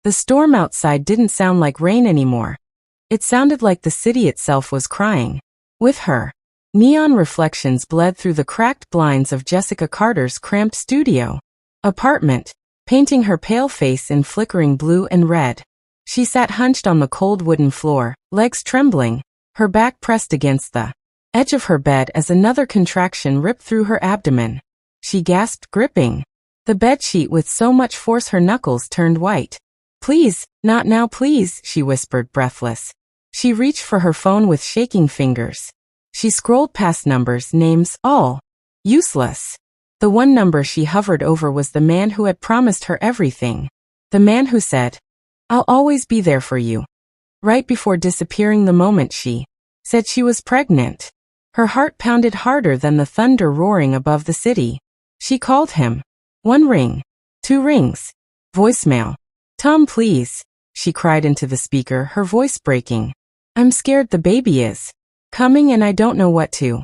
The storm outside didn't sound like rain anymore. It sounded like the city itself was crying. With her. Neon reflections bled through the cracked blinds of Jessica Carter's cramped studio apartment, painting her pale face in flickering blue and red. She sat hunched on the cold wooden floor, legs trembling, her back pressed against the edge of her bed as another contraction ripped through her abdomen. She gasped, gripping the bedsheet with so much force her knuckles turned white. "Please, not now, please," she whispered, breathless. She reached for her phone with shaking fingers. She scrolled past numbers, names, all useless. The one number she hovered over was the man who had promised her everything. The man who said, "I'll always be there for you." Right before disappearing the moment she said she was pregnant. Her heart pounded harder than the thunder roaring above the city. She called him. 1 ring. 2 rings. Voicemail. "Tom, please," she cried into the speaker, her voice breaking. "I'm scared the baby is coming and I don't know what to."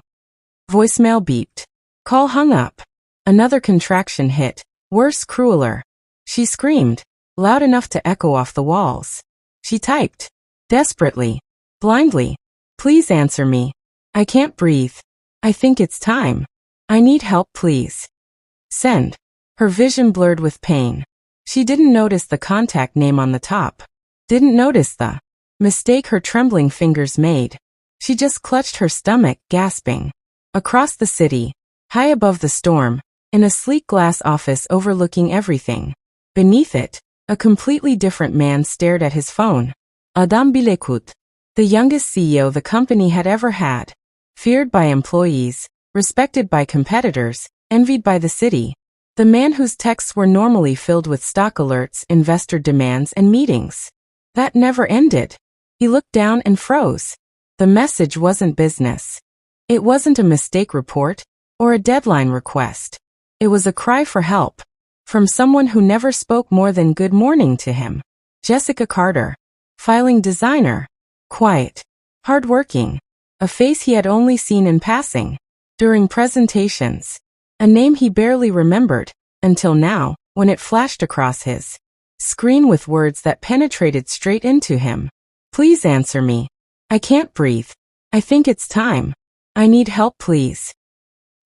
Voicemail beeped. Call hung up. Another contraction hit, worse, crueler. She screamed, loud enough to echo off the walls. She typed, desperately, blindly, "Please answer me. I can't breathe. I think it's time. I need help, please." Send. Her vision blurred with pain. She didn't notice the contact name on the top. Didn't notice the mistake her trembling fingers made. She just clutched her stomach, gasping. Across the city, high above the storm, in a sleek glass office overlooking everything. Beneath it, a completely different man stared at his phone. Adam Bilekut, the youngest CEO the company had ever had. Feared by employees, respected by competitors, envied by the city. The man whose texts were normally filled with stock alerts, investor demands, and meetings. That never ended. He looked down and froze. The message wasn't business. It wasn't a mistake report or a deadline request. It was a cry for help from someone who never spoke more than good morning to him. Jessica Carter, filing designer, quiet, hardworking, a face he had only seen in passing during presentations, a name he barely remembered until now when it flashed across his screen with words that penetrated straight into him. "Please answer me. I can't breathe. I think it's time. I need help, please."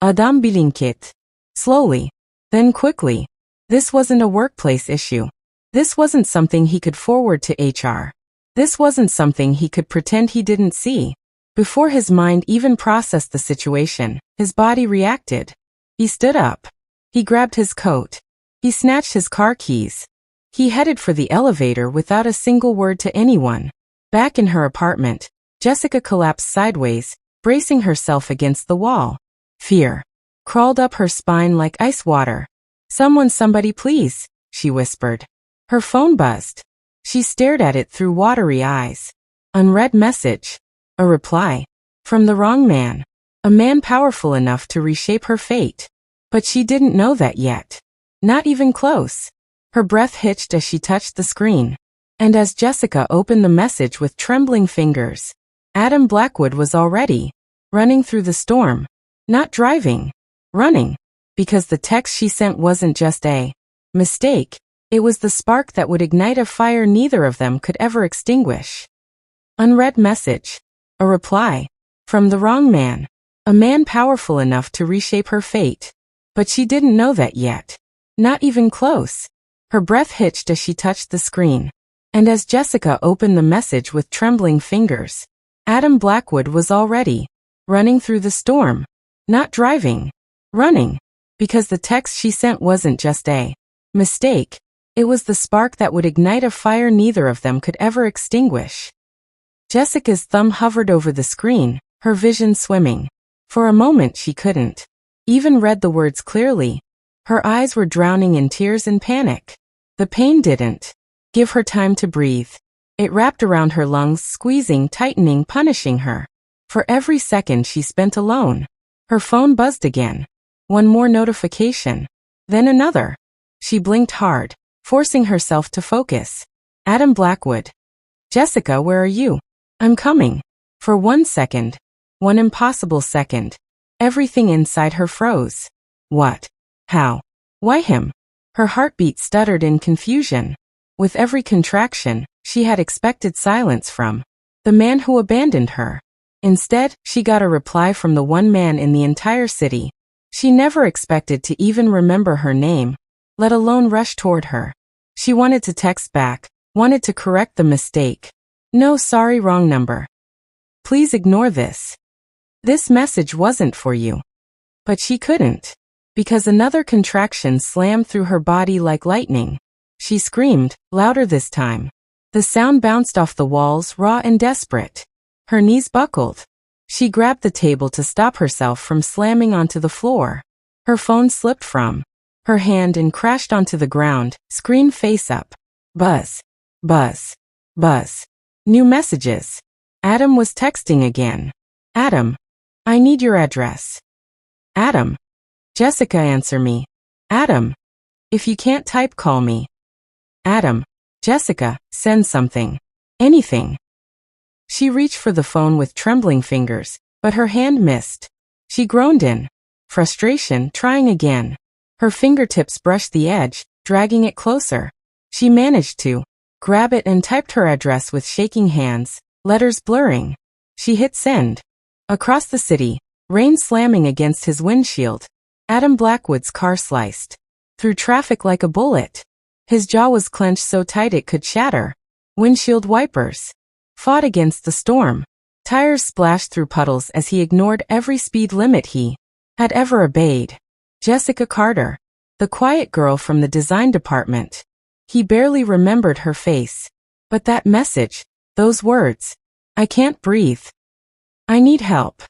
Adam Bilinkit. Slowly, then quickly. This wasn't a workplace issue. This wasn't something he could forward to HR. This wasn't something he could pretend he didn't see. Before his mind even processed the situation, his body reacted. He stood up. He grabbed his coat. He snatched his car keys. He headed for the elevator without a single word to anyone. Back in her apartment, Jessica collapsed sideways, bracing herself against the wall. Fear crawled up her spine like ice water. Somebody please," she whispered. Her phone buzzed. She stared at it through watery eyes. Unread message. A reply. From the wrong man. A man powerful enough to reshape her fate. But she didn't know that yet. Not even close. Her breath hitched as she touched the screen. And as Jessica opened the message with trembling fingers, Adam Blackwood was already running through the storm. Not driving. Running. Because the text she sent wasn't just a mistake. It was the spark that would ignite a fire neither of them could ever extinguish. Unread message. A reply. From the wrong man. A man powerful enough to reshape her fate. But she didn't know that yet. Not even close. Her breath hitched as she touched the screen. And as Jessica opened the message with trembling fingers, Adam Blackwood was already running through the storm. Not driving. Running. Because the text she sent wasn't just a mistake. It was the spark that would ignite a fire neither of them could ever extinguish. Jessica's thumb hovered over the screen, her vision swimming. For a moment she couldn't even read the words clearly. Her eyes were drowning in tears and panic. The pain didn't give her time to breathe. It wrapped around her lungs, squeezing, tightening, punishing her. For every second she spent alone. Her phone buzzed again. One more notification. Then another. She blinked hard, forcing herself to focus. Adam Blackwood. "Jessica, where are you?" "I'm coming." For 1 second. One impossible second. Everything inside her froze. What? How? Why him? Her heartbeat stuttered in confusion. With every contraction, she had expected silence from the man who abandoned her. Instead, she got a reply from the one man in the entire city. She never expected to even remember her name, let alone rush toward her. She wanted to text back, wanted to correct the mistake. No, sorry, wrong number. Please ignore this. This message wasn't for you. But she couldn't. Because another contraction slammed through her body like lightning. She screamed, louder this time. The sound bounced off the walls, raw and desperate. Her knees buckled. She grabbed the table to stop herself from slamming onto the floor. Her phone slipped from her hand and crashed onto the ground, screen face up. Buzz. Buzz. Buzz. New messages. Adam was texting again. Adam. I need your address. Adam. Jessica, answer me. Adam. If you can't type, call me. Adam. Jessica, send something. Anything. She reached for the phone with trembling fingers, but her hand missed. She groaned in frustration, trying again. Her fingertips brushed the edge, dragging it closer. She managed to grab it and typed her address with shaking hands, letters blurring. She hit send. Across the city, rain slamming against his windshield. Adam Blackwood's car sliced through traffic like a bullet. His jaw was clenched so tight it could shatter. Windshield wipers fought against the storm. Tires splashed through puddles as he ignored every speed limit he had ever obeyed. Jessica Carter, the quiet girl from the design department. He barely remembered her face. But that message, those words, I can't breathe. I need help.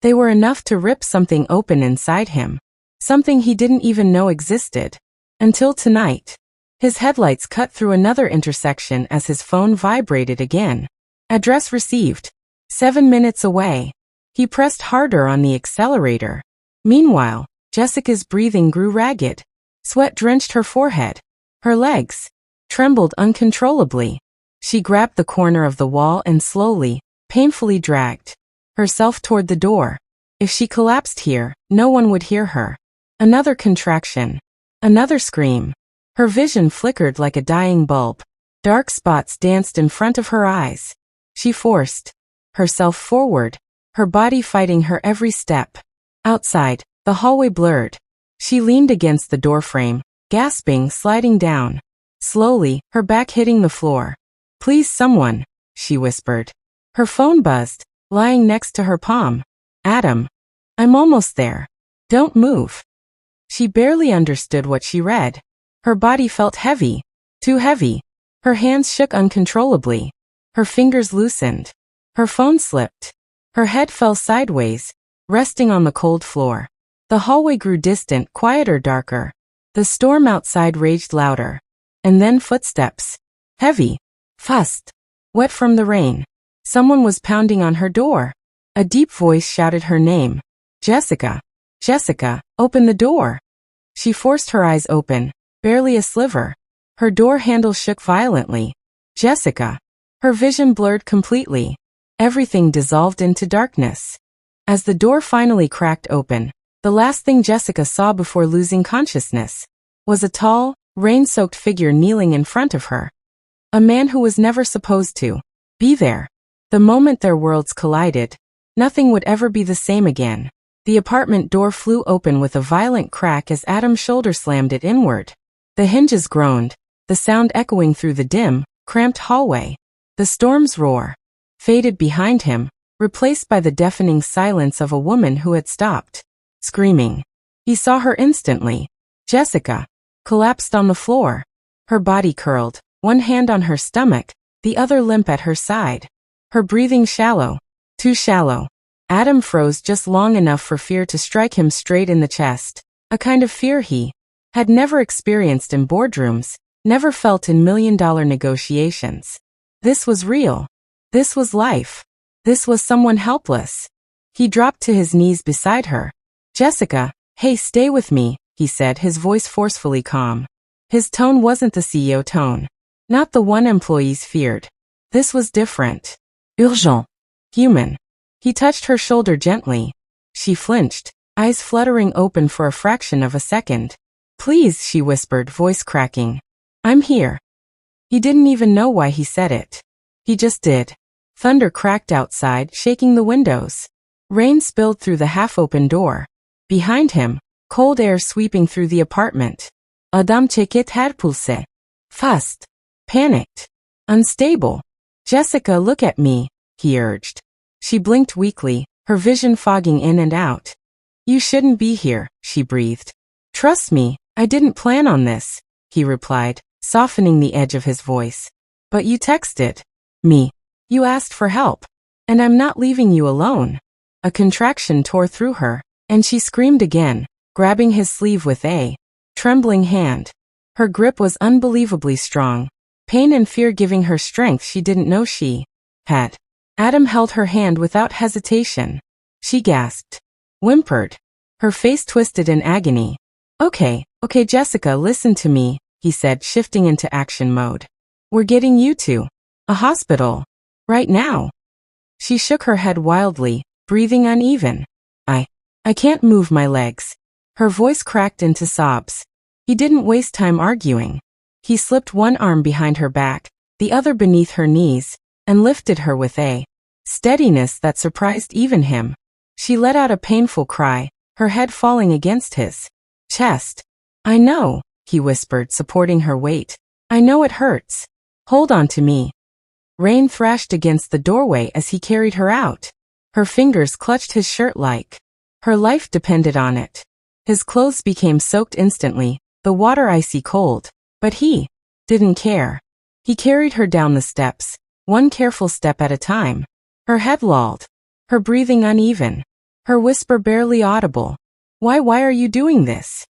They were enough to rip something open inside him. Something he didn't even know existed. Until tonight. His headlights cut through another intersection as his phone vibrated again. Address received. 7 minutes away. He pressed harder on the accelerator. Meanwhile, Jessica's breathing grew ragged. Sweat drenched her forehead. Her legs trembled uncontrollably. She grabbed the corner of the wall and slowly, painfully dragged herself toward the door. If she collapsed here, no one would hear her. Another contraction. Another scream. Her vision flickered like a dying bulb. Dark spots danced in front of her eyes. She forced herself forward, her body fighting her every step. Outside, the hallway blurred. She leaned against the doorframe, gasping, sliding down. Slowly, her back hitting the floor. Please, someone, she whispered. Her phone buzzed, lying next to her palm. Adam. I'm almost there. Don't move. She barely understood what she read. Her body felt heavy. Too heavy. Her hands shook uncontrollably. Her fingers loosened. Her phone slipped. Her head fell sideways, resting on the cold floor. The hallway grew distant, quieter, darker. The storm outside raged louder. And then footsteps. Heavy. Fast. Wet from the rain. Someone was pounding on her door. A deep voice shouted her name. Jessica. Jessica, open the door. She forced her eyes open, barely a sliver. Her door handle shook violently. Jessica. Her vision blurred completely. Everything dissolved into darkness. As the door finally cracked open, the last thing Jessica saw before losing consciousness was a tall, rain-soaked figure kneeling in front of her. A man who was never supposed to be there. The moment their worlds collided, nothing would ever be the same again. The apartment door flew open with a violent crack as Adam's shoulder slammed it inward. The hinges groaned, the sound echoing through the dim, cramped hallway. The storm's roar faded behind him, replaced by the deafening silence of a woman who had stopped screaming. He saw her instantly. Jessica collapsed on the floor. Her body curled, one hand on her stomach, the other limp at her side. Her breathing shallow. Too shallow. Adam froze just long enough for fear to strike him straight in the chest. A kind of fear he had never experienced in boardrooms, never felt in million-dollar negotiations. This was real. This was life. This was someone helpless. He dropped to his knees beside her. Jessica, hey, stay with me, he said, his voice forcefully calm. His tone wasn't the CEO tone. Not the one employees feared. This was different. Urgent. Human. He touched her shoulder gently. She flinched, eyes fluttering open for a fraction of a second. Please, she whispered, voice cracking. I'm here. He didn't even know why he said it. He just did. Thunder cracked outside, shaking the windows. Rain spilled through the half-open door. Behind him, cold air sweeping through the apartment. Adam çeket her pulse. Fast. Panicked. Unstable. Jessica, look at me, he urged. She blinked weakly, her vision fogging in and out. You shouldn't be here, she breathed. Trust me, I didn't plan on this, he replied, softening the edge of his voice. But you texted me. You asked for help. And I'm not leaving you alone. A contraction tore through her, and she screamed again, grabbing his sleeve with a trembling hand. Her grip was unbelievably strong, pain and fear giving her strength she didn't know she had. Adam held her hand without hesitation. She gasped, whimpered, her face twisted in agony. Okay, Jessica, listen to me, he said, shifting into action mode. We're getting you to a hospital. Right now. She shook her head wildly, breathing uneven. I can't move my legs. Her voice cracked into sobs. He didn't waste time arguing. He slipped one arm behind her back, the other beneath her knees, and lifted her with a steadiness that surprised even him. She let out a painful cry, her head falling against his chest. I know, he whispered, supporting her weight. I know it hurts. Hold on to me. Rain thrashed against the doorway as he carried her out. Her fingers clutched his shirt like her life depended on it. His clothes became soaked instantly, the water icy cold, but he didn't care. He carried her down the steps, one careful step at a time. Her head lolled, her breathing uneven, her whisper barely audible. Why are you doing this?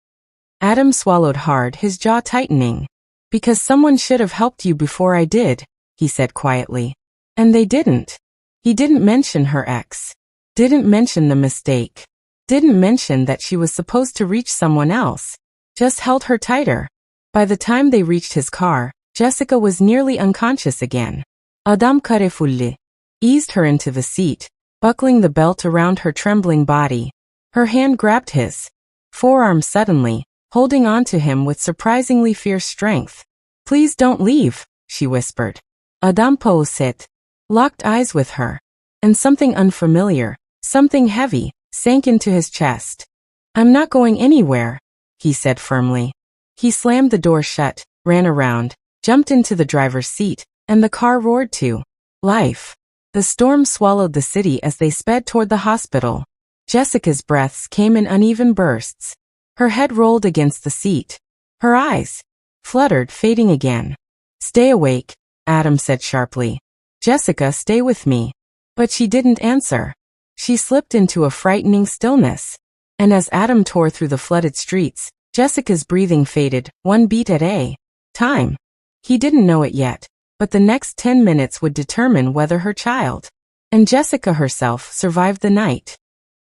Adam swallowed hard, his jaw tightening. Because someone should have helped you before I did, he said quietly. And they didn't. He didn't mention her ex. Didn't mention the mistake. Didn't mention that she was supposed to reach someone else. Just held her tighter. By the time they reached his car, Jessica was nearly unconscious again. Adam karefulli eased her into the seat, buckling the belt around her trembling body. Her hand grabbed his forearm suddenly, holding on to him with surprisingly fierce strength. Please don't leave, she whispered. Adam pouset, locked eyes with her, and something unfamiliar, something heavy, sank into his chest. I'm not going anywhere, he said firmly. He slammed the door shut, ran around, jumped into the driver's seat, and the car roared to life. The storm swallowed the city as they sped toward the hospital. Jessica's breaths came in uneven bursts. Her head rolled against the seat. Her eyes fluttered, fading again. Stay awake, Adam said sharply. Jessica, stay with me. But she didn't answer. She slipped into a frightening stillness. And as Adam tore through the flooded streets, Jessica's breathing faded, one beat at a time. He didn't know it yet, but the next 10 minutes would determine whether her child and Jessica herself survived the night.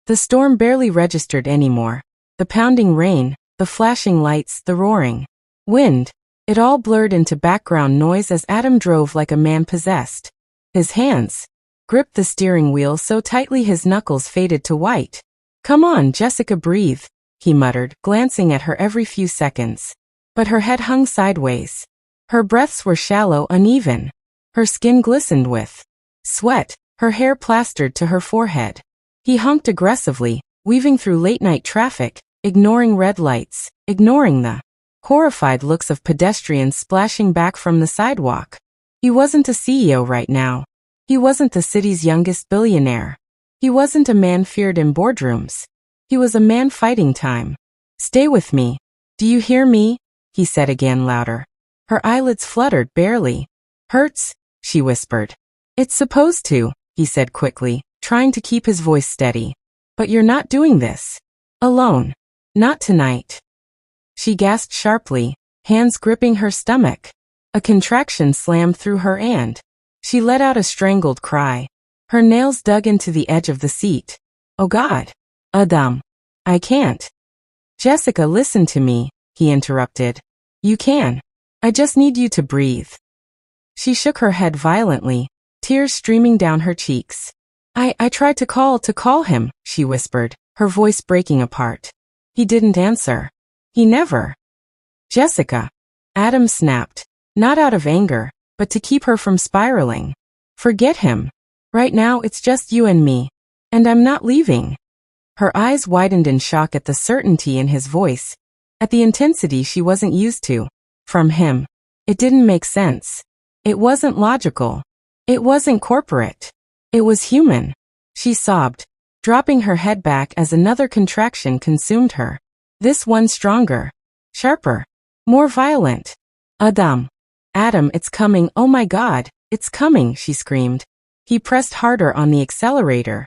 The storm barely registered anymore. The pounding rain, the flashing lights, the roaring wind, it all blurred into background noise as Adam drove like a man possessed. His hands gripped the steering wheel so tightly his knuckles faded to white. Come on, Jessica, breathe, he muttered, glancing at her every few seconds. But her head hung sideways. Her breaths were shallow, uneven. Her skin glistened with sweat, her hair plastered to her forehead. He honked aggressively, weaving through late-night traffic, ignoring red lights, ignoring the horrified looks of pedestrians splashing back from the sidewalk. He wasn't a CEO right now. He wasn't the city's youngest billionaire. He wasn't a man feared in boardrooms. He was a man fighting time. Stay with me. Do you hear me? He said again louder. Her eyelids fluttered barely. Hurts? She whispered. It's supposed to, he said quickly, trying to keep his voice steady. But you're not doing this alone. Not tonight. She gasped sharply, hands gripping her stomach. A contraction slammed through her and she let out a strangled cry. Her nails dug into the edge of the seat. Oh God. Adam. I can't. Jessica, listen to me, he interrupted. You can. I just need you to breathe. She shook her head violently, tears streaming down her cheeks. I tried to call him, she whispered, her voice breaking apart. He didn't answer. He never. Jessica. Adam snapped. Not out of anger, but to keep her from spiraling. Forget him. Right now it's just you and me. And I'm not leaving. Her eyes widened in shock at the certainty in his voice, at the intensity she wasn't used to. From him. It didn't make sense. It wasn't logical. It wasn't corporate. It was human. She sobbed, dropping her head back as another contraction consumed her. This one stronger, sharper, more violent. Adam, it's coming, oh my God, it's coming, she screamed. He pressed harder on the accelerator.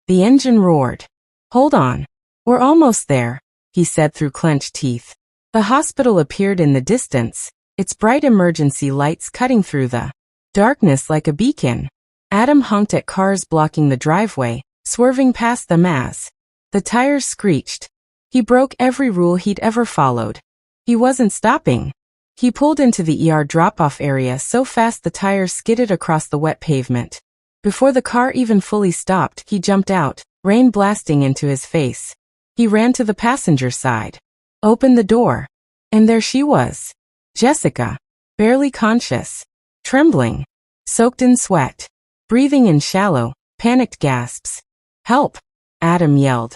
The engine roared. Hold on. We're almost there, he said through clenched teeth. The hospital appeared in the distance, its bright emergency lights cutting through the darkness like a beacon. Adam honked at cars blocking the driveway, swerving past them as the tires screeched. He broke every rule he'd ever followed. He wasn't stopping. He pulled into the ER drop-off area so fast the tires skidded across the wet pavement. Before the car even fully stopped, he jumped out, rain blasting into his face. He ran to the passenger side, opened the door, and there she was. Jessica, barely conscious, trembling, soaked in sweat, breathing in shallow, panicked gasps. Help! Adam yelled,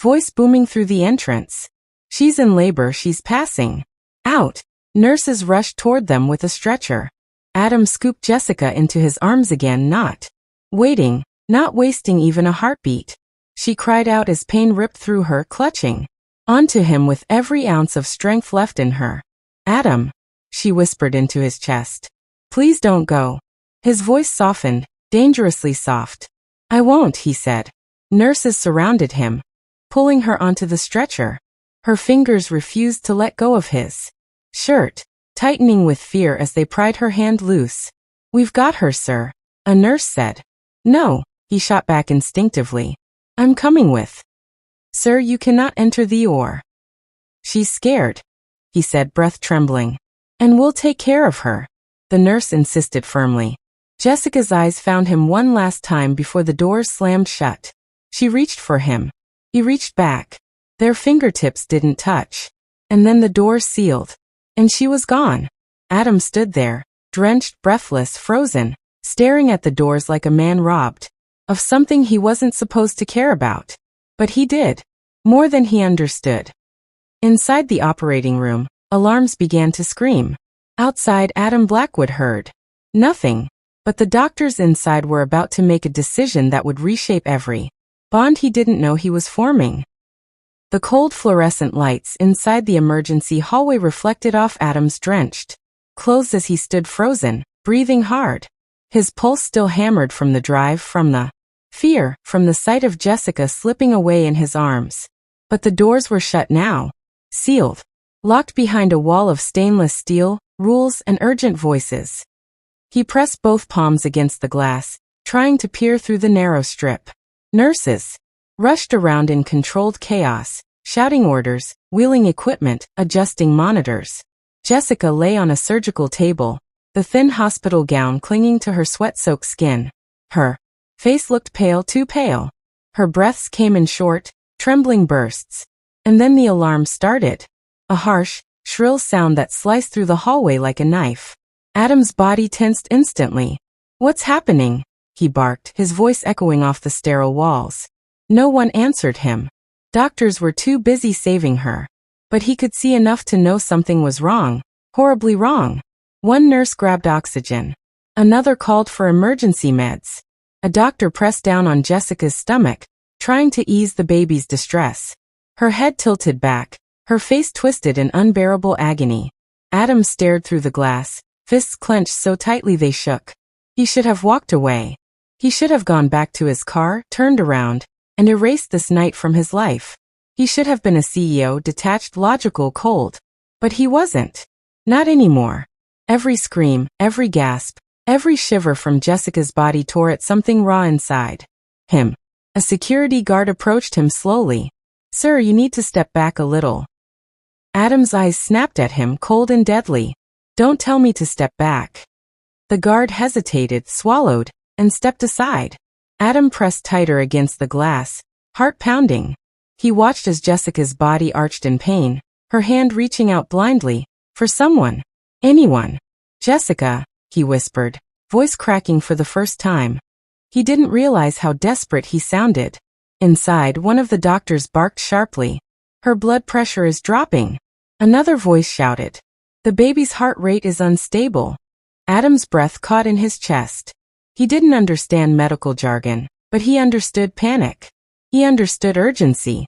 voice booming through the entrance. She's in labor, she's passing out. Nurses rushed toward them with a stretcher. Adam scooped Jessica into his arms again, not wasting even a heartbeat. She cried out as pain ripped through her, clutching onto him with every ounce of strength left in her. Adam, she whispered into his chest. Please don't go. His voice softened, dangerously soft. I won't, he said. Nurses surrounded him, pulling her onto the stretcher. Her fingers refused to let go of his shirt, tightening with fear as they pried her hand loose. We've got her, sir, a nurse said. No, he shot back instinctively. I'm coming with. Sir, you cannot enter the OR. She's scared, he said, breath trembling. And we'll take care of her, the nurse insisted firmly. Jessica's eyes found him one last time before the doors slammed shut. She reached for him. He reached back. Their fingertips didn't touch. And then the door sealed. And she was gone. Adam stood there, drenched, breathless, frozen, staring at the doors like a man robbed of something he wasn't supposed to care about. But he did. More than he understood. Inside the operating room, alarms began to scream. Outside, Adam Blackwood heard nothing. But the doctors inside were about to make a decision that would reshape every bond he didn't know he was forming. The cold fluorescent lights inside the emergency hallway reflected off Adam's drenched clothes as he stood frozen, breathing hard. His pulse still hammered from the drive, from the fear, from the sight of Jessica slipping away in his arms. But the doors were shut now, sealed, locked behind a wall of stainless steel, rules and urgent voices. He pressed both palms against the glass, trying to peer through the narrow strip. Nurses rushed around in controlled chaos, shouting orders, wheeling equipment, adjusting monitors. Jessica lay on a surgical table, the thin hospital gown clinging to her sweat-soaked skin. Her face looked pale, too pale. Her breaths came in short, trembling bursts. And then the alarm started. A harsh, shrill sound that sliced through the hallway like a knife. Adam's body tensed instantly. What's happening? He barked, his voice echoing off the sterile walls. No one answered him. Doctors were too busy saving her. But he could see enough to know something was wrong, horribly wrong. One nurse grabbed oxygen. Another called for emergency meds. A doctor pressed down on Jessica's stomach, trying to ease the baby's distress. Her head tilted back, her face twisted in unbearable agony. Adam stared through the glass, fists clenched so tightly they shook. He should have walked away. He should have gone back to his car, turned around, and erased this night from his life. He should have been a CEO, detached, logical, cold. But he wasn't. Not anymore. Every scream, every gasp, every shiver from Jessica's body tore at something raw inside him. A security guard approached him slowly. Sir, you need to step back a little. Adam's eyes snapped at him, cold and deadly. Don't tell me to step back. The guard hesitated, swallowed, and stepped aside. Adam pressed tighter against the glass, heart pounding. He watched as Jessica's body arched in pain, her hand reaching out blindly, for someone, anyone. Jessica, he whispered, voice cracking for the first time. He didn't realize how desperate he sounded. Inside, one of the doctors barked sharply. Her blood pressure is dropping. Another voice shouted. The baby's heart rate is unstable. Adam's breath caught in his chest. He didn't understand medical jargon, but he understood panic. He understood urgency.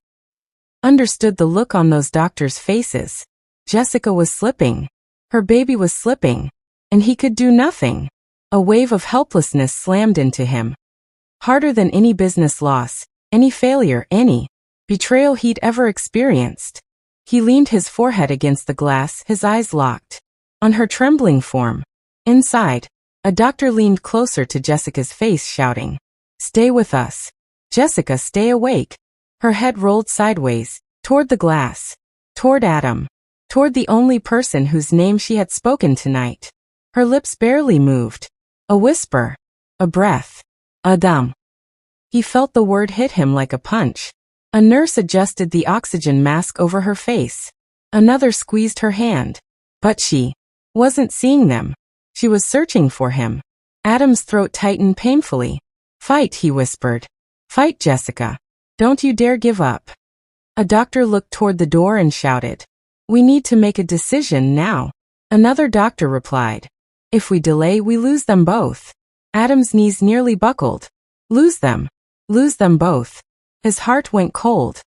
Understood the look on those doctors' faces. Jessica was slipping. Her baby was slipping. And he could do nothing. A wave of helplessness slammed into him. Harder than any business loss, any failure, any betrayal he'd ever experienced. He leaned his forehead against the glass, his eyes locked on her trembling form. Inside, a doctor leaned closer to Jessica's face, shouting, "Stay with us. Jessica, stay awake." Her head rolled sideways, toward the glass, toward Adam, toward the only person whose name she had spoken tonight. Her lips barely moved. A whisper. A breath. Adam. He felt the word hit him like a punch. A nurse adjusted the oxygen mask over her face. Another squeezed her hand. But she wasn't seeing them. She was searching for him. Adam's throat tightened painfully. "Fight," he whispered. "Fight, Jessica. Don't you dare give up." A doctor looked toward the door and shouted, "We need to make a decision now." Another doctor replied, "If we delay, we lose them both." Adam's knees nearly buckled. Lose them. Lose them both. His heart went cold.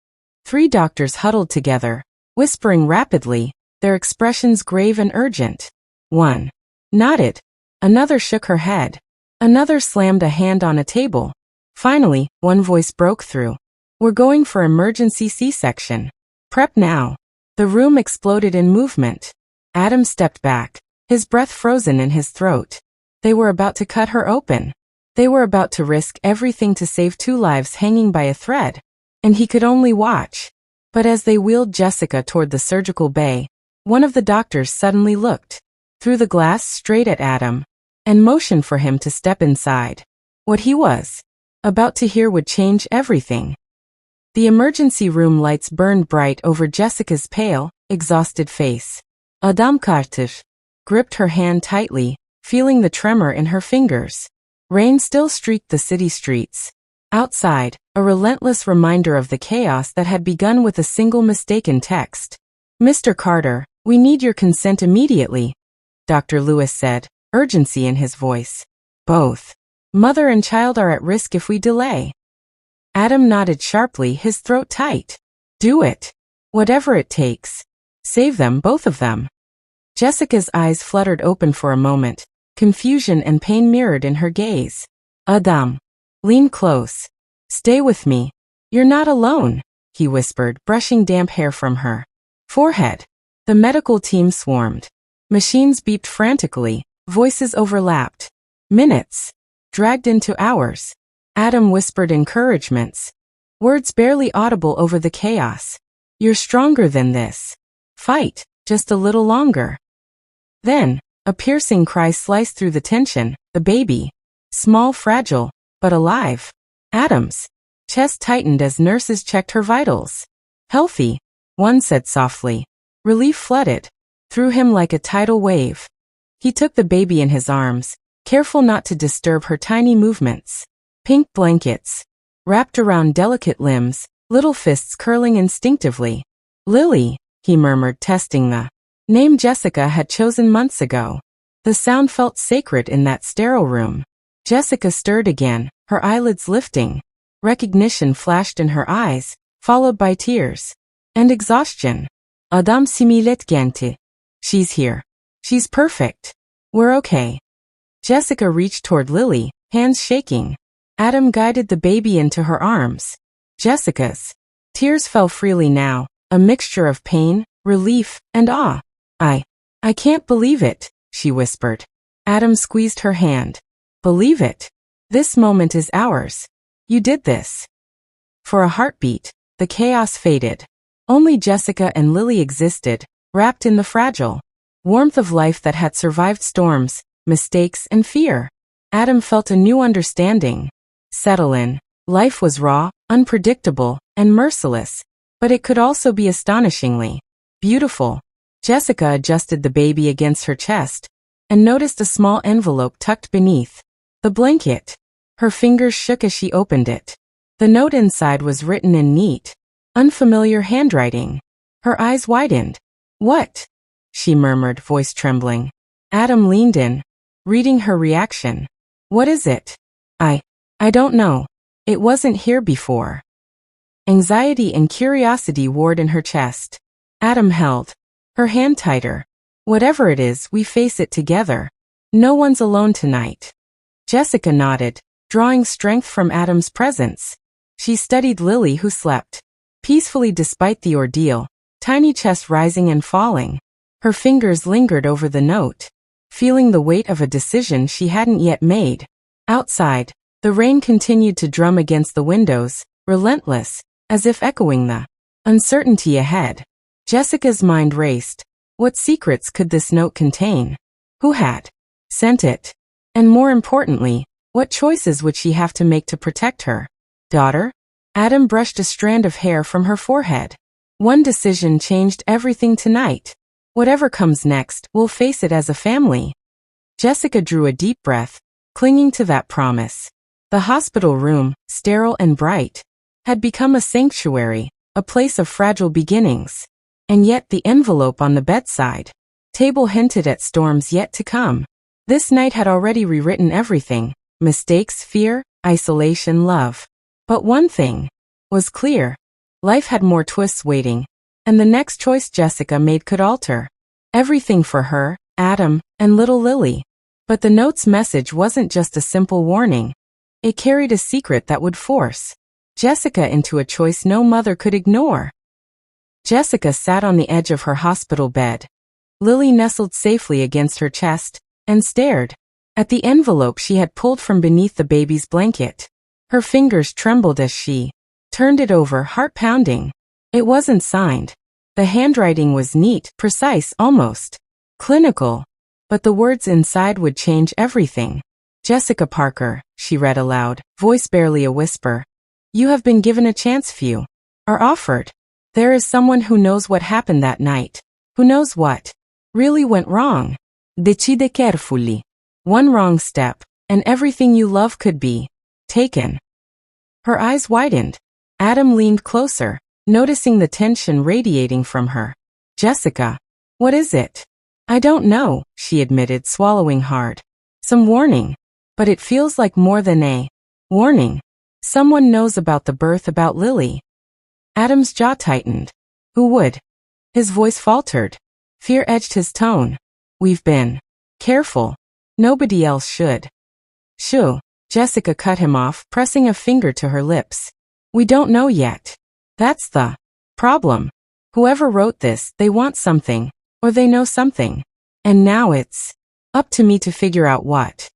3 doctors huddled together, whispering rapidly, their expressions grave and urgent. One nodded. Another shook her head. Another slammed a hand on a table. Finally, one voice broke through. "We're going for emergency C-section. Prep now." The room exploded in movement. Adam stepped back, his breath frozen in his throat. They were about to cut her open. They were about to risk everything to save 2 lives hanging by a thread. And he could only watch. But as they wheeled Jessica toward the surgical bay, one of the doctors suddenly looked through the glass straight at Adam and motioned for him to step inside. What he was about to hear would change everything. The emergency room lights burned bright over Jessica's pale, exhausted face. Adam Carter gripped her hand tightly, feeling the tremor in her fingers. Rain still streaked the city streets. Outside, a relentless reminder of the chaos that had begun with a single mistaken text. "Mr. Carter, we need your consent immediately," Dr. Lewis said, urgency in his voice. "Both mother and child are at risk if we delay." Adam nodded sharply, his throat tight. "Do it. Whatever it takes. Save them, both of them." Jessica's eyes fluttered open for a moment, confusion and pain mirrored in her gaze. "Adam. Lean close. Stay with me. You're not alone," he whispered, brushing damp hair from her forehead. The medical team swarmed. Machines beeped frantically, voices overlapped. Minutes dragged into hours. Adam whispered encouragements, words barely audible over the chaos. "You're stronger than this. Fight, just a little longer." Then, a piercing cry sliced through the tension. The baby, small, fragile, but alive. Adam's chest tightened as nurses checked her vitals. "Healthy," one said softly. Relief flooded through him like a tidal wave. He took the baby in his arms, careful not to disturb her tiny movements. Pink blankets wrapped around delicate limbs, little fists curling instinctively. "Lily," he murmured, testing the name Jessica had chosen months ago. The sound felt sacred in that sterile room. Jessica stirred again, her eyelids lifting. Recognition flashed in her eyes, followed by tears and exhaustion. "Adam similet gente. She's here. She's perfect. We're okay." Jessica reached toward Lily, hands shaking. Adam guided the baby into her arms. Jessica's tears fell freely now, a mixture of pain, relief, and awe. I can't believe it," she whispered. Adam squeezed her hand. "Believe it. This moment is ours. You did this." For a heartbeat, the chaos faded. Only Jessica and Lily existed, wrapped in the fragile warmth of life that had survived storms, mistakes, and fear. Adam felt a new understanding settle in. Life was raw, unpredictable, and merciless, but it could also be astonishingly beautiful. Jessica adjusted the baby against her chest, and noticed a small envelope tucked beneath the blanket. Her fingers shook as she opened it. The note inside was written in neat, unfamiliar handwriting. Her eyes widened. "What?" she murmured, voice trembling. Adam leaned in, reading her reaction. "What is it?" I don't know. It wasn't here before." Anxiety and curiosity warred in her chest. Adam held her hand tighter. "Whatever it is, we face it together. No one's alone tonight." Jessica nodded, drawing strength from Adam's presence. She studied Lily, who slept peacefully despite the ordeal, tiny chest rising and falling. Her fingers lingered over the note, feeling the weight of a decision she hadn't yet made. Outside, the rain continued to drum against the windows, relentless, as if echoing the uncertainty ahead. Jessica's mind raced. What secrets could this note contain? Who had sent it? And more importantly, what choices would she have to make to protect her daughter? Adam brushed a strand of hair from her forehead. "One decision changed everything tonight. Whatever comes next, we'll face it as a family." Jessica drew a deep breath, clinging to that promise. The hospital room, sterile and bright, had become a sanctuary, a place of fragile beginnings. And yet the envelope on the bedside table hinted at storms yet to come. This night had already rewritten everything: mistakes, fear, isolation, love. But one thing was clear. Life had more twists waiting, and the next choice Jessica made could alter everything for her, Adam, and little Lily. But the note's message wasn't just a simple warning. It carried a secret that would force Jessica into a choice no mother could ignore. Jessica sat on the edge of her hospital bed. Lily nestled safely against her chest and stared at the envelope she had pulled from beneath the baby's blanket. Her fingers trembled as she turned it over, heart pounding. It wasn't signed. The handwriting was neat, precise, almost clinical. But the words inside would change everything. "Jessica Parker," she read aloud, voice barely a whisper. "You have been given a chance. Few are offered. There is someone who knows what happened that night, who knows what really went wrong. Decide carefully. One wrong step, and everything you love could be taken." Her eyes widened. Adam leaned closer, noticing the tension radiating from her. "Jessica, what is it?" "I don't know," she admitted, swallowing hard. "Some warning. But it feels like more than a warning. Someone knows about the birth, about Lily." Adam's jaw tightened. "Who would?" His voice faltered. Fear edged his tone. "We've been careful. Nobody else should." "Shoo." Jessica cut him off, pressing a finger to her lips. "We don't know yet. That's the problem. Whoever wrote this, they want something, or they know something. And now it's up to me to figure out what."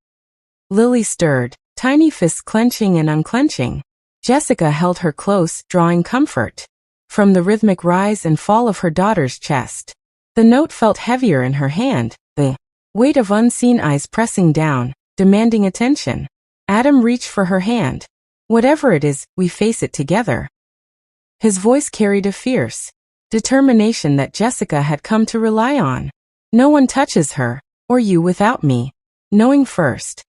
Lily stirred, tiny fists clenching and unclenching. Jessica held her close, drawing comfort from the rhythmic rise and fall of her daughter's chest. The note felt heavier in her hand, the weight of unseen eyes pressing down, demanding attention. Adam reached for her hand. "Whatever it is, we face it together." His voice carried a fierce determination that Jessica had come to rely on. "No one touches her, or you, without me knowing first."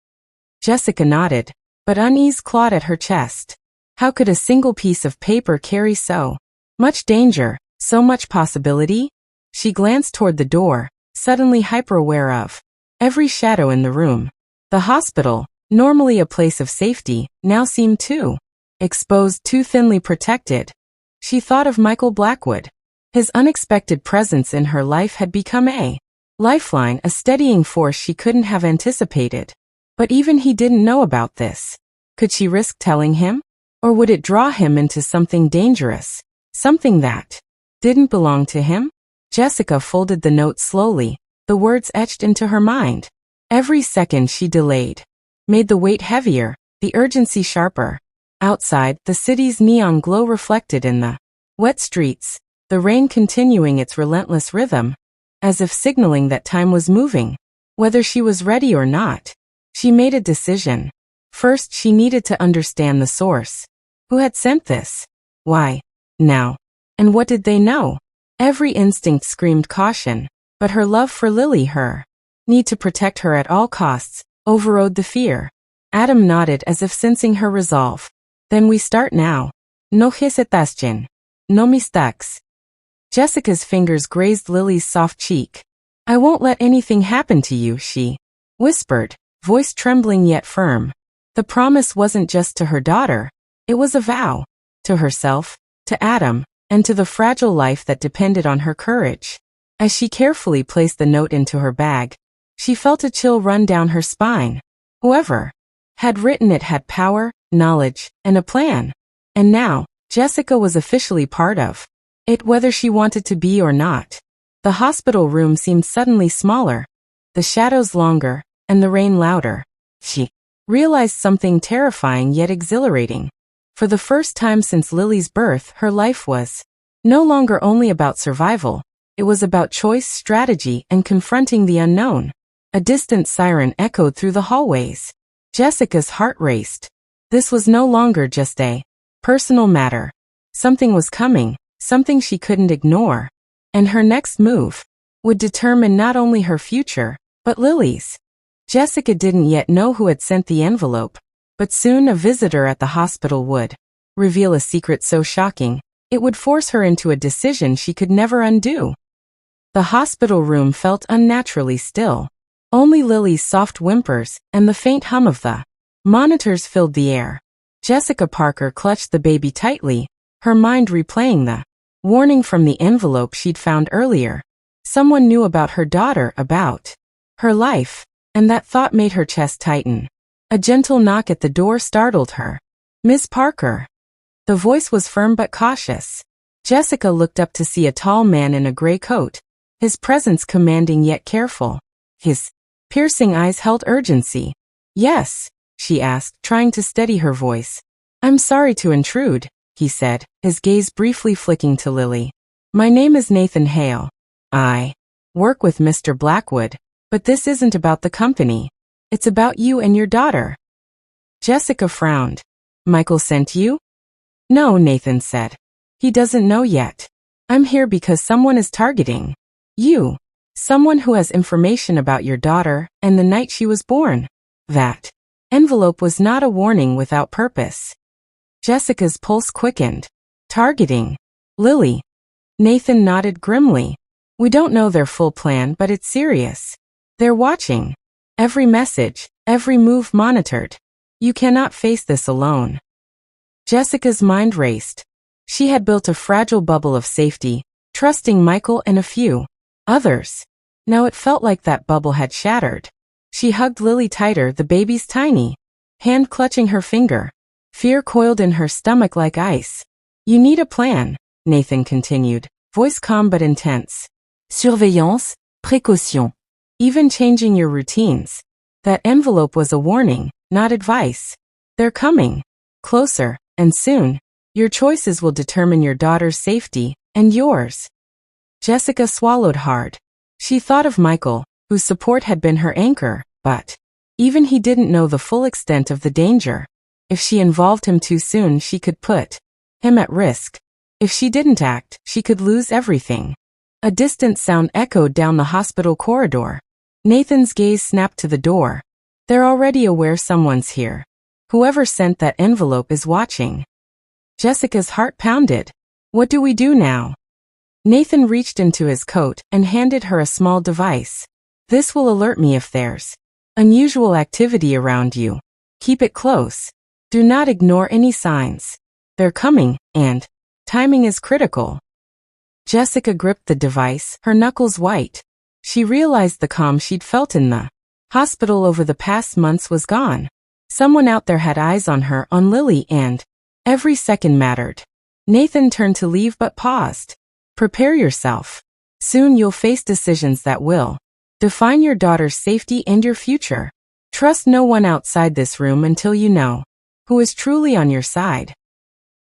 Jessica nodded, but unease clawed at her chest. How could a single piece of paper carry so much danger, so much possibility? She glanced toward the door, suddenly hyper-aware of every shadow in the room. The hospital, normally a place of safety, now seemed too exposed, too thinly protected. She thought of Michael Blackwood. His unexpected presence in her life had become a lifeline, a steadying force she couldn't have anticipated. But even he didn't know about this. Could she risk telling him? Or would it draw him into something dangerous? Something that didn't belong to him? Jessica folded the note slowly, the words etched into her mind. Every second she delayed made the weight heavier, the urgency sharper. Outside, the city's neon glow reflected in the wet streets, the rain continuing its relentless rhythm, as if signaling that time was moving. Whether she was ready or not, she made a decision. First, she needed to understand the source. Who had sent this? Why? Now? And what did they know? Every instinct screamed caution, but her love for Lily, her need to protect her at all costs, overrode the fear. Adam nodded as if sensing her resolve. Then we start now. No hesitación. No mistakes. Jessica's fingers grazed Lily's soft cheek. I won't let anything happen to you, she whispered, voice trembling yet firm. The promise wasn't just to her daughter. It was a vow. To herself, to Adam, and to the fragile life that depended on her courage. As she carefully placed the note into her bag, she felt a chill run down her spine. Whoever had written it had power, knowledge, and a plan. And now, Jessica was officially part of it, whether she wanted to be or not. The hospital room seemed suddenly smaller, the shadows longer, and the rain louder. She realized something terrifying yet exhilarating. For the first time since Lily's birth, her life was no longer only about survival. It was about choice, strategy, and confronting the unknown. A distant siren echoed through the hallways. Jessica's heart raced. This was no longer just a personal matter. Something was coming, something she couldn't ignore. And her next move would determine not only her future, but Lily's. Jessica didn't yet know who had sent the envelope, but soon a visitor at the hospital would reveal a secret so shocking, it would force her into a decision she could never undo. The hospital room felt unnaturally still. Only Lily's soft whimpers and the faint hum of the monitors filled the air. Jessica Parker clutched the baby tightly, her mind replaying the warning from the envelope she'd found earlier. Someone knew about her daughter, about her life, and that thought made her chest tighten. A gentle knock at the door startled her. Miss Parker. The voice was firm but cautious. Jessica looked up to see a tall man in a gray coat, his presence commanding yet careful. His piercing eyes held urgency. Yes, she asked, trying to steady her voice. I'm sorry to intrude, he said, his gaze briefly flicking to Lily. My name is Nathan Hale. I work with Mr. Blackwood, but this isn't about the company. It's about you and your daughter. Jessica frowned. Michael sent you? No, Nathan said. He doesn't know yet. I'm here because someone is targeting you. Someone who has information about your daughter and the night she was born. That envelope was not a warning without purpose. Jessica's pulse quickened. Targeting Lily. Nathan nodded grimly. We don't know their full plan, but it's serious. They're watching. Every message, every move monitored. You cannot face this alone. Jessica's mind raced. She had built a fragile bubble of safety, trusting Michael and a few others. Now it felt like that bubble had shattered. She hugged Lily tighter, the baby's tiny hand clutching her finger. Fear coiled in her stomach like ice. You need a plan, Nathan continued, voice calm but intense. Surveillance, précaution. Even changing your routines. That envelope was a warning, not advice. They're coming. Closer, and soon. Your choices will determine your daughter's safety, and yours. Jessica swallowed hard. She thought of Michael, whose support had been her anchor, but even he didn't know the full extent of the danger. If she involved him too soon, she could put him at risk. If she didn't act, she could lose everything. A distant sound echoed down the hospital corridor. Nathan's gaze snapped to the door. They're already aware someone's here. Whoever sent that envelope is watching. Jessica's heart pounded. What do we do now? Nathan reached into his coat and handed her a small device. This will alert me if there's unusual activity around you. Keep it close. Do not ignore any signs. They're coming, and timing is critical. Jessica gripped the device, her knuckles white. She realized the calm she'd felt in the hospital over the past months was gone. Someone out there had eyes on her, on Lily, and every second mattered. Nathan turned to leave but paused. Prepare yourself. Soon you'll face decisions that will define your daughter's safety and your future. Trust no one outside this room until you know who is truly on your side.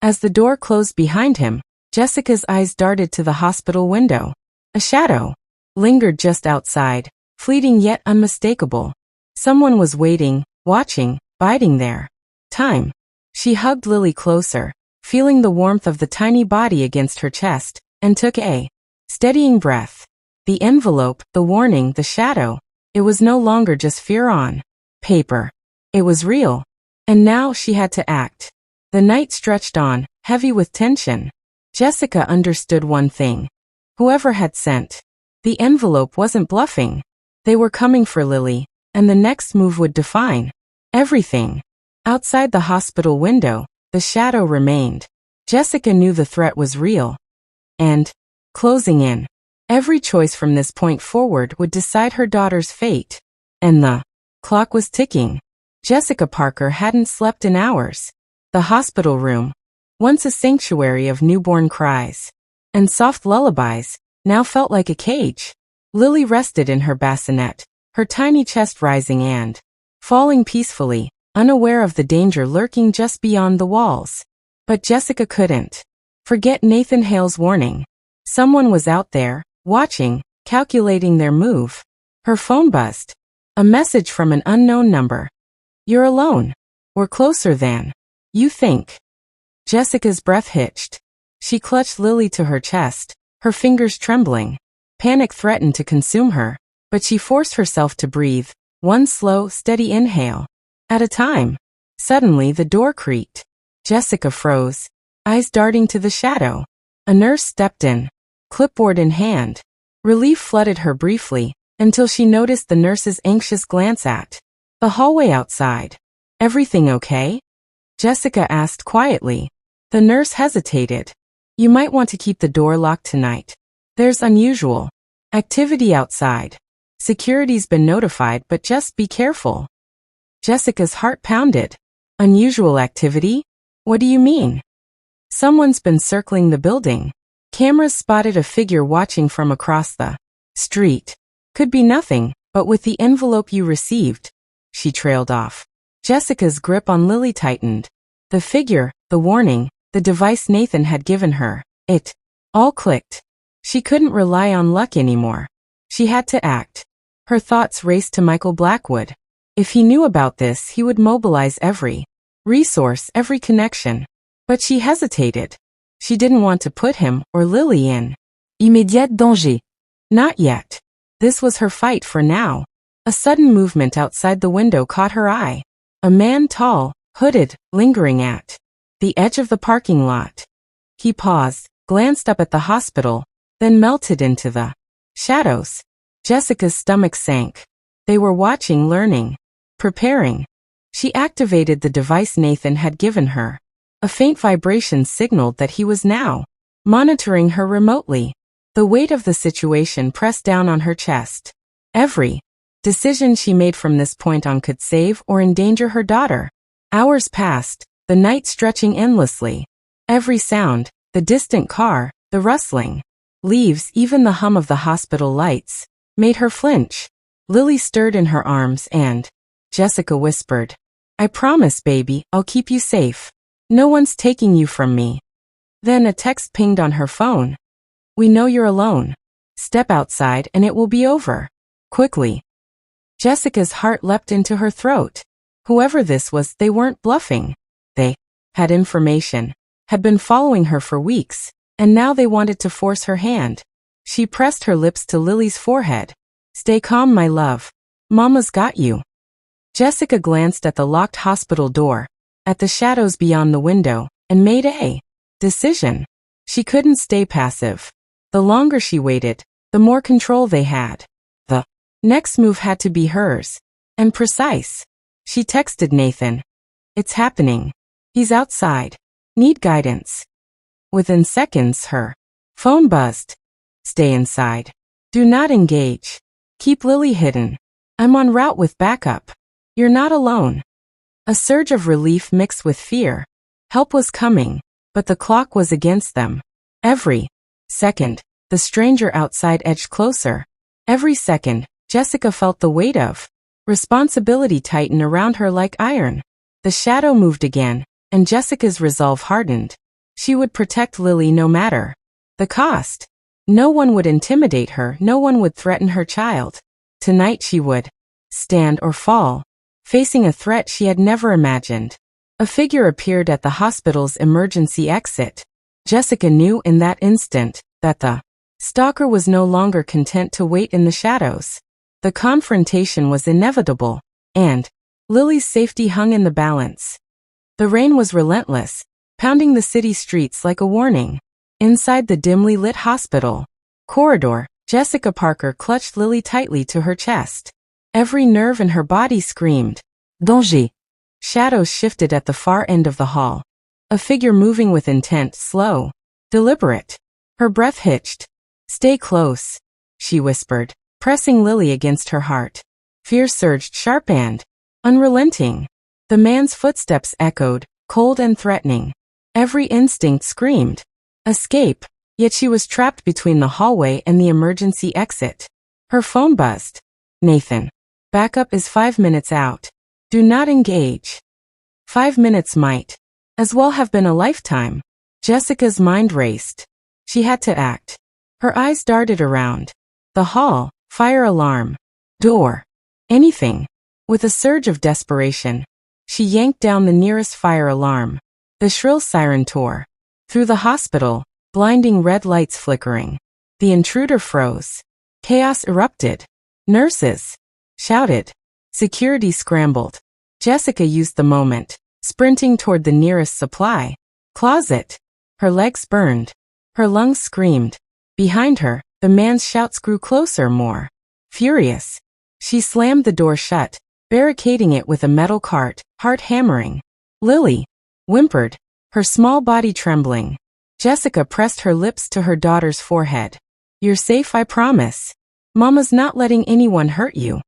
As the door closed behind him, Jessica's eyes darted to the hospital window. A shadow lingered just outside, fleeting yet unmistakable. Someone was waiting, watching, biding their time. She hugged Lily closer, feeling the warmth of the tiny body against her chest, and took a steadying breath. The envelope, the warning, the shadow. It was no longer just fear on paper. It was real. And now she had to act. The night stretched on, heavy with tension. Jessica understood one thing. Whoever had sent the envelope wasn't bluffing. They were coming for Lily, and the next move would define everything. Outside the hospital window, the shadow remained. Jessica knew the threat was real. And, closing in, every choice from this point forward would decide her daughter's fate. And the clock was ticking. Jessica Parker hadn't slept in hours. The hospital room, once a sanctuary of newborn cries and soft lullabies, now felt like a cage. Lily rested in her bassinet, her tiny chest rising and falling peacefully, unaware of the danger lurking just beyond the walls. But Jessica couldn't forget Nathan Hale's warning. Someone was out there, watching, calculating their move. Her phone buzzed. A message from an unknown number. "You're alone. We're closer than you think." Jessica's breath hitched. She clutched Lily to her chest, her fingers trembling. Panic threatened to consume her, but she forced herself to breathe, one slow, steady inhale at a time. Suddenly the door creaked. Jessica froze, eyes darting to the shadow. A nurse stepped in, clipboard in hand. Relief flooded her briefly, until she noticed the nurse's anxious glance at the hallway outside. "Everything okay?" Jessica asked quietly. The nurse hesitated. "You might want to keep the door locked tonight. There's unusual activity outside. Security's been notified, but just be careful." Jessica's heart pounded. "Unusual activity? What do you mean?" "Someone's been circling the building. Cameras spotted a figure watching from across the street. Could be nothing, but with the envelope you received." She trailed off. Jessica's grip on Lily tightened. The figure, the warning, the device Nathan had given her, it all clicked. She couldn't rely on luck anymore. She had to act. Her thoughts raced to Michael Blackwood. If he knew about this, he would mobilize every resource, every connection. But she hesitated. She didn't want to put him or Lily in immédiat danger. Not yet. This was her fight for now. A sudden movement outside the window caught her eye. A man tall, hooded, lingering at the edge of the parking lot. He paused, glanced up at the hospital, then melted into the shadows. Jessica's stomach sank. They were watching, learning, preparing. She activated the device Nathan had given her. A faint vibration signaled that he was now monitoring her remotely. The weight of the situation pressed down on her chest. Every decision she made from this point on could save or endanger her daughter. Hours passed, the night stretching endlessly. Every sound, the distant car, the rustling leaves, even the hum of the hospital lights, made her flinch. Lily stirred in her arms and Jessica whispered, "I promise, baby, I'll keep you safe. No one's taking you from me." Then a text pinged on her phone. "We know you're alone. Step outside and it will be over. Quickly." Jessica's heart leapt into her throat. Whoever this was, they weren't bluffing. They had information, had been following her for weeks, and now they wanted to force her hand. She pressed her lips to Lily's forehead. "Stay calm, my love. Mama's got you." Jessica glanced at the locked hospital door, at the shadows beyond the window, and made a decision. She couldn't stay passive. The longer she waited, the more control they had. The next move had to be hers, and precise. She texted Nathan. "It's happening. He's outside. Need guidance." Within seconds, her phone buzzed. "Stay inside. Do not engage. Keep Lily hidden. I'm en route with backup. You're not alone." A surge of relief mixed with fear. Help was coming, but the clock was against them. Every second, the stranger outside edged closer. Every second, Jessica felt the weight of responsibility tighten around her like iron. The shadow moved again, and Jessica's resolve hardened. She would protect Lily no matter the cost. No one would intimidate her, no one would threaten her child. Tonight she would stand or fall, facing a threat she had never imagined. A figure appeared at the hospital's emergency exit. Jessica knew in that instant that the stalker was no longer content to wait in the shadows. The confrontation was inevitable, and Lily's safety hung in the balance. The rain was relentless, pounding the city streets like a warning. Inside the dimly lit hospital corridor, Jessica Parker clutched Lily tightly to her chest. Every nerve in her body screamed, "Danger!" Shadows shifted at the far end of the hall. A figure moving with intent, slow, deliberate. Her breath hitched. "Stay close," she whispered, pressing Lily against her heart. Fear surged sharp and unrelenting. The man's footsteps echoed, cold and threatening. Every instinct screamed, escape, yet she was trapped between the hallway and the emergency exit. Her phone buzzed. "Nathan. Backup is 5 minutes out. Do not engage." 5 minutes might as well have been a lifetime. Jessica's mind raced. She had to act. Her eyes darted around. The hall, fire alarm, door, anything. With a surge of desperation, she yanked down the nearest fire alarm. The shrill siren tore through the hospital, blinding red lights flickering. The intruder froze. Chaos erupted. Nurses shouted. Security scrambled. Jessica used the moment, sprinting toward the nearest supply closet. Her legs burned. Her lungs screamed. Behind her, the man's shouts grew closer, more furious. She slammed the door shut, barricading it with a metal cart, heart hammering. "Lily," whimpered, her small body trembling. Jessica pressed her lips to her daughter's forehead. "You're safe, I promise. Mama's not letting anyone hurt you."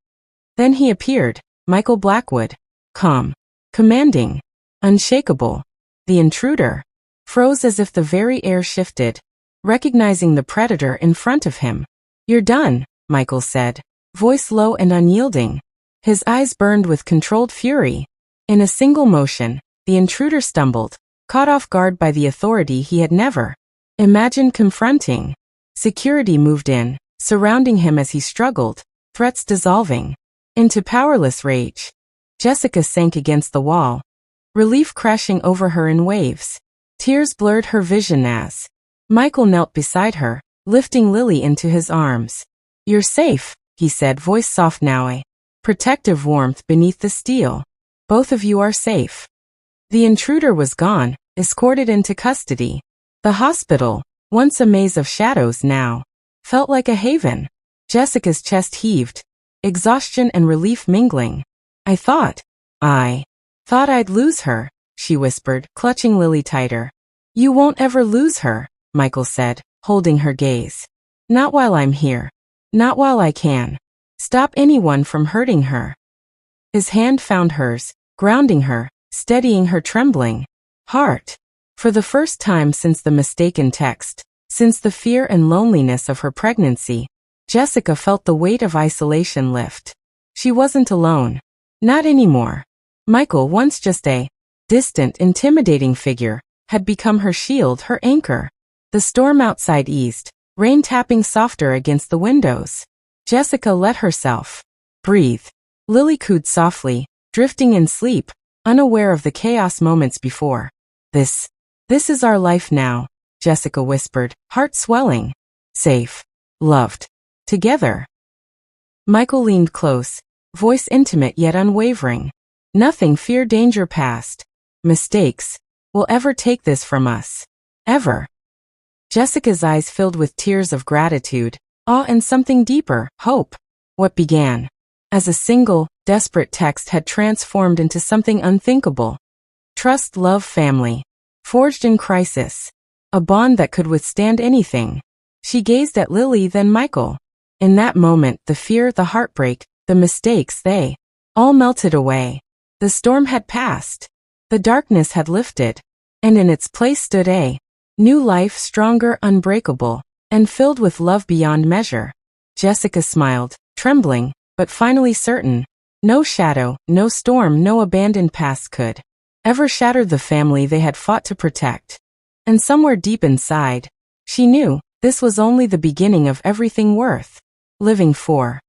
Then he appeared, Michael Blackwood. Calm, commanding, unshakable. The intruder froze as if the very air shifted, recognizing the predator in front of him. "You're done," Michael said, voice low and unyielding. His eyes burned with controlled fury. In a single motion, the intruder stumbled, caught off guard by the authority he had never imagined confronting. Security moved in, surrounding him as he struggled, threats dissolving into powerless rage. Jessica sank against the wall, relief crashing over her in waves. Tears blurred her vision as Michael knelt beside her, lifting Lily into his arms. "You're safe," he said, voice soft now, a protective warmth beneath the steel. "Both of you are safe." The intruder was gone, escorted into custody. The hospital, once a maze of shadows now, felt like a haven. Jessica's chest heaved, exhaustion and relief mingling. I thought I'd lose her," she whispered, clutching Lily tighter. "You won't ever lose her," Michael said, holding her gaze. "Not while I'm here. Not while I can stop anyone from hurting her." His hand found hers, grounding her, steadying her trembling heart. For the first time since the mistaken text, since the fear and loneliness of her pregnancy, Jessica felt the weight of isolation lift. She wasn't alone. Not anymore. Michael, once just a distant, intimidating figure, had become her shield, her anchor. The storm outside eased, rain tapping softer against the windows. Jessica let herself breathe. Lily cooed softly, drifting in sleep, unaware of the chaos moments before. This is our life now," Jessica whispered, heart swelling. "Safe. Loved. Together." Michael leaned close, voice intimate yet unwavering. "Nothing, fear, danger past. Mistakes will ever take this from us. Ever." Jessica's eyes filled with tears of gratitude, awe and something deeper, hope. What began as a single, desperate text had transformed into something unthinkable. Trust, love, family. Forged in crisis. A bond that could withstand anything. She gazed at Lily, then Michael. In that moment, the fear, the heartbreak, the mistakes, they all melted away. The storm had passed. The darkness had lifted. And in its place stood a new life, stronger, unbreakable, and filled with love beyond measure. Jessica smiled, trembling, but finally certain. No shadow, no storm, no abandoned past could ever shatter the family they had fought to protect. And somewhere deep inside, she knew this was only the beginning of everything worth living for.